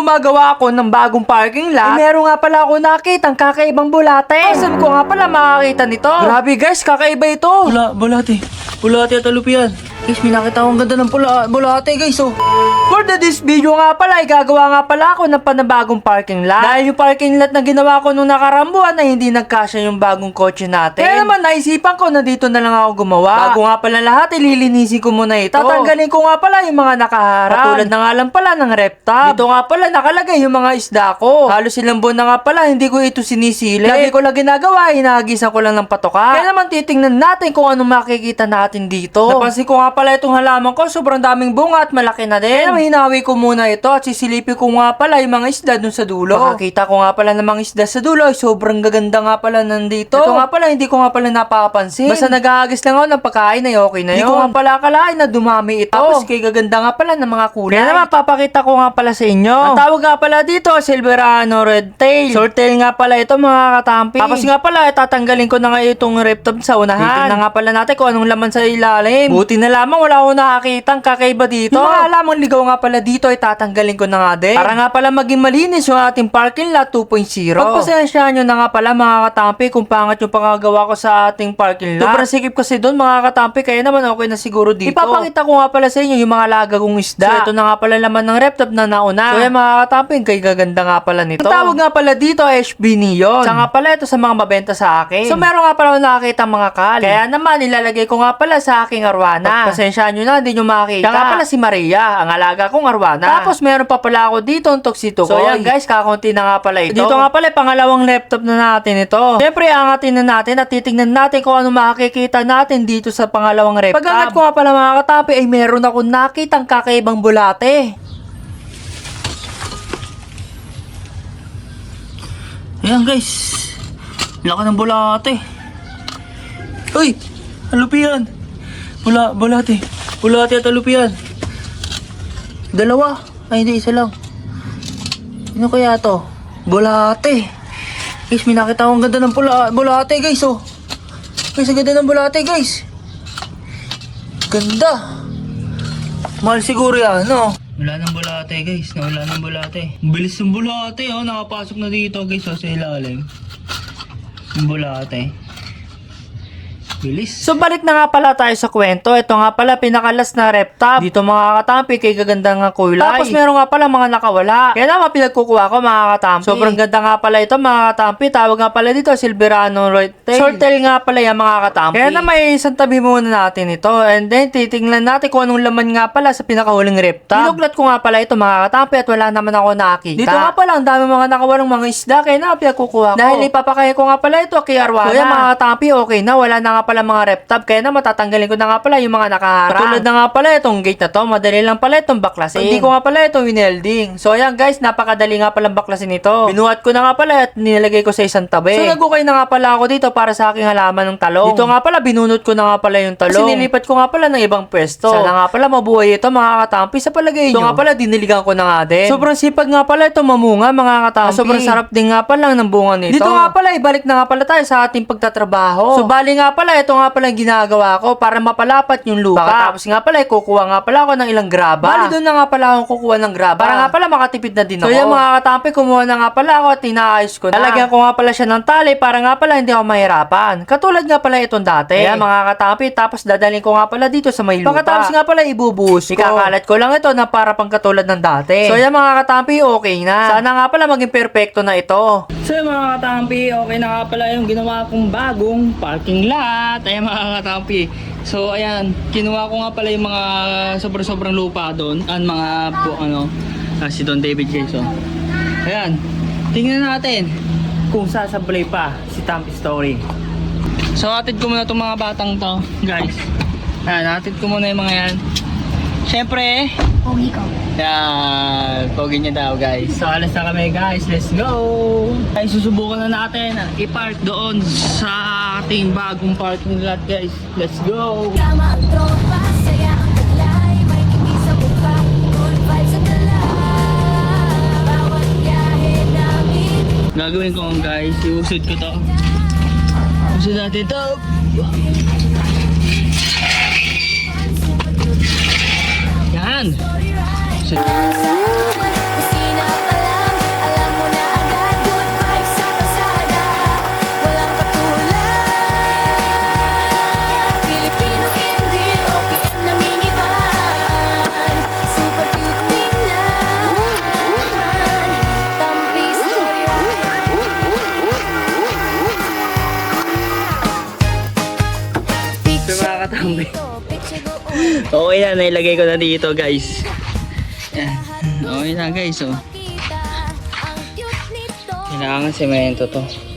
gumagawa ako ng bagong parking lot, meron nga pala ako nakitang kakaibang bulate. Saan ko nga pala makakita nito? Grabe guys, kakaiba ito. Bulate. Bulate at alupian. Guys, may nakita akong ganda ng bulate guys, oh. For this video nga pala, gagawa nga pala ako ng panabagong parking lot. Dahil yung parking lot na ginawa ko nung nakarambuan ay hindi nagkasya yung bagong kotse natin. Kaya naman naisipan ko na dito na lang ako gumawa. Bago nga pala lahat, ililinisin ko muna ito. Tatanggalin ko nga pala yung mga nakaharang. Patulad na nga lang pala ng rep tab. Dito nga pala nakalagay yung mga isda ko. Halos ilang buwan na nga pala, hindi ko ito sinisili. Lagi ko lang ginagawa, hinahagisan ko lang ng patoka. Kaya naman titingnan natin kung anong makikita natin dito. Napansin ko nga pala itong halaman ko, sobrang daming bunga at malaki na din. Kaya hinawi ko muna ito at sisilipin ko nga pala yung mga isda dun sa dulo. Makakita ko nga pala ng mga isda sa dulo ay sobrang gaganda nga pala nandito. Ito nga pala hindi ko nga pala napapansin. Basta nag-aagis lang ako ng pagkain ay okay na yun. Hindi ko nga pala akalain na dumami ito. Tapos kay gaganda nga pala ng mga kulay. Kaya naman papakita ko nga pala sa inyo. Ang tawag nga pala dito Silverano Red Tail. Short tail nga pala ito mga katampi. Tapos nga pala tatanggalin ko na nga itong rep tab sa unahan. Tingnan nga pala natin kung anong laman sa ilalim. Buti na lamang wala akong nakakitang kakaiba dito. Yung mga lamang ligaw nga pala dito ay tatanggalin ko na nga din. Para nga pala maging malinis yung ating parking lot 2.0. Pagpasensyahan nyo na nga pala mga katampi kung pangat yung pangagawa ko sa ating parking lot. Sobrang sikip kasi doon mga katampi, kaya naman okay na siguro dito. Ipapakita ko nga pala sa inyo yung mga lagagong isda. So ito na nga pala laman ng rep tab na nauna. So yan mga katampi, kay gaganda nga pala nito. Ang tawag nga pala dito HB Neon. Sa nga pala ito sa mga mabenta sa akin. So meron nga pala nakakita mga kal. Kaya naman ilalagay ko nga pala sa aking arwana. Pasensyahan nyo na, hindi nyo makita. Siya nga pala si Maria, ang alaga kong arwana. Tapos meron pa pala ako dito ang toksito ko. So yan guys, kakunti na nga pala ito. Dito nga pala pangalawang laptop na natin ito. Siyempre angatin na natin at titignan natin kung ano makikita natin dito sa pangalawang laptop. Pag-angat ko nga pala mga katapi ay meron ako nakitang kakaibang bulate. Ayan guys. Laki ng bulate. Uy! Alupian! Bulate. Bulate at alupian. Dalawa. Ay hindi, isa lang. Ano kaya to? Bulate. Guys, may nakita akong ganda ng bulate guys, oh. Guys, ang ganda ng bulate guys. Ganda. Mahal siguro yan, no? Wala ng bulate guys, nawala ng bulate. Bilis ng bulate, oh. Nakapasok na dito guys, oh, sa ilalim. Yung bulate. Bilis. So balik na nga pala tayo sa kwento. Ito nga pala pinakalas na rep tab. Dito mga katampi kay gaganda nga kulay. Tapos meron nga pala mga nakawala. Kaya naman pinagkukuha ko mga katampi. Sobrang ganda nga pala ito mga katampi. Tawag nga pala dito Silverano Red Tail. Short tail nga pala yan mga katampi. Kaya na may isang tabi muna natin ito. And then titingnan natin kung anong laman nga pala sa pinakahuling rep tab. Pinuglat ko nga pala ito mga katampi at wala naman ako nakita. Dito nga pala ang dami mga nakawalang mga isda. Kaya na pinagkukuha ko. Dahil ipapakaya ko nga pala ito kay Arwana. So yan mga katampi, okay na. Wala na nga pala mga rep tab, kaya na matatanggalin ko na nga pala yung mga nakaharang. Tulad na nga pala itong gate na to, madali lang pala itong baklasin. Hindi ko nga pala itong winelding. So ayan guys, napakadali nga palang baklasin ito. Binuhat ko na nga pala at nilagay ko sa isang tabi. So nagukay na nga pala ako dito para sa aking halaman ng talong. Dito nga pala binunot ko na nga pala yung talong. Kasi nilipat ko nga pala ng ibang pwesto. Sana nga pala mabuhay ito mga katampi sa palagay nyo. So nga pala diniligan ko na nga din. Sobrang sipag nga pala ito mamunga mga katampi. Sobrang sarap din nga pala ng bunga nito. Dito nga pala ibalik na nga pala tayo sa ating pagtatrabaho. So bali nga pala ito nga pala ginagawa ko para mapalapat yung lupa. Tapos nga pala, kukuha nga pala ako ng ilang graba. Bali doon na nga pala ako kukuha ng graba. Para nga pala makatipid na din ako. So yung mga katampi, kumuha na nga pala ako at tinaayos ko na. Lalagyan ko nga pala siya ng tali para nga pala hindi ako mahirapan. Katulad nga pala itong dati. Kaya mga katampi, tapos dadalhin ko nga pala dito sa may lupa. Pagkatapos nga pala ibubuhos ko. Ikakalat ko lang ito na para pang katulad ng dati. So yung mga katampi, okay na. Sana nga pala maging perfecto na ito. So yung mga katampi, okay na nga pala yung ginawa kong bagong parking lot. Ayan mga katampi. So ayan, kinuha ko nga pala yung mga sobrang lupa doon. Ang mga si Don David guys. So ayan, tingnan natin kung sasablay pa si Tampi Story. So atid ko muna itong mga batang to guys. Ayan, atid ko muna yung mga yan. Siyempre Pogi ko. yan, pogi niya daw guys. So alas na kami guys, let's go. Ay, susubukan na natin i-park doon sa ating bagong parking lot guys. Let's go. Tama ang tropa, saya ang taglay, may kiki sa buka, good vibes ang dala. Bawat biyahe namin. Gagawin ko guys, iusod ko to. Usod natin to. Yan. So, Kusina pa Okay na, nailagay ko na dito guys. Yan. Okay na guys, oh. Kita ang cute nito. Kailangan semento to.